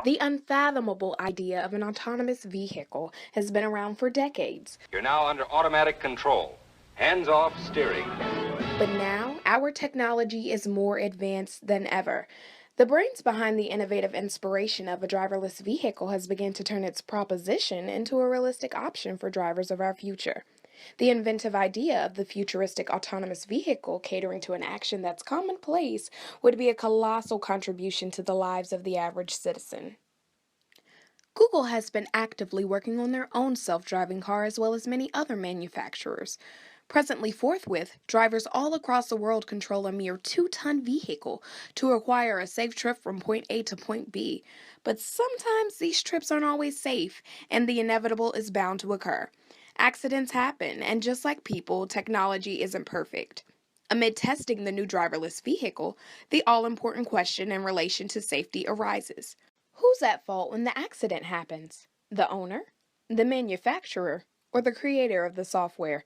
The unfathomable idea of an autonomous vehicle has been around for decades. You're now under automatic control. Hands-off steering. But now, our technology is more advanced than ever. The brains behind the innovative inspiration of a driverless vehicle has begun to turn its proposition into a realistic option for drivers of our future. The inventive idea of the futuristic autonomous vehicle catering to an action that's commonplace would be a colossal contribution to the lives of the average citizen. Google has been actively working on their own self-driving car as well as many other manufacturers. Presently forthwith, drivers all across the world control a mere 2-ton vehicle to acquire a safe trip from point A to point B. But sometimes these trips aren't always safe, and the inevitable is bound to occur. Accidents happen, and just like people, technology isn't perfect. Amid testing the new driverless vehicle, the all-important question in relation to safety arises. Who's at fault when the accident happens? The owner, the manufacturer, or the creator of the software?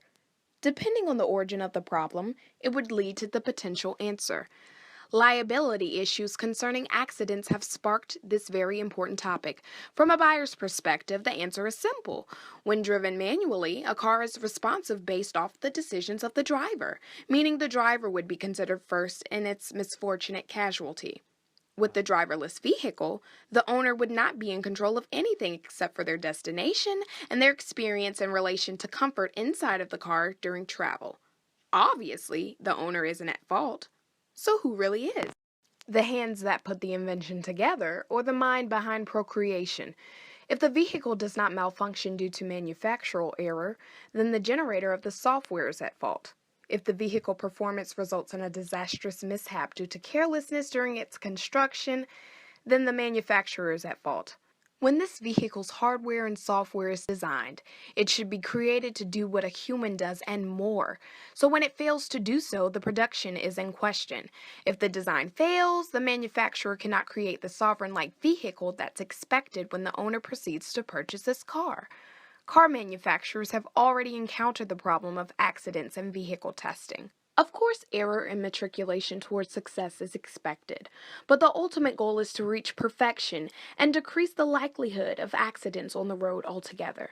Depending on the origin of the problem, it would lead to the potential answer. Liability issues concerning accidents have sparked this very important topic. From a buyer's perspective, the answer is simple. When driven manually, a car is responsive based off the decisions of the driver, meaning the driver would be considered first in its misfortunate casualty. With the driverless vehicle, the owner would not be in control of anything except for their destination and their experience in relation to comfort inside of the car during travel. Obviously, the owner isn't at fault. So who really is? The hands that put the invention together, or the mind behind procreation? If the vehicle does not malfunction due to manufactural error, then the generator of the software is at fault. If the vehicle performance results in a disastrous mishap due to carelessness during its construction, then the manufacturer is at fault. When this vehicle's hardware and software is designed, it should be created to do what a human does and more. So when it fails to do so, the production is in question. If the design fails, the manufacturer cannot create the sovereign-like vehicle that's expected when the owner proceeds to purchase this car. Car manufacturers have already encountered the problem of accidents in vehicle testing. Of course, error and matriculation towards success is expected, but the ultimate goal is to reach perfection and decrease the likelihood of accidents on the road altogether.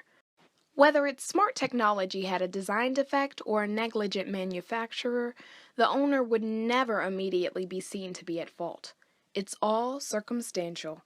Whether its smart technology had a design defect or a negligent manufacturer, the owner would never immediately be seen to be at fault. It's all circumstantial.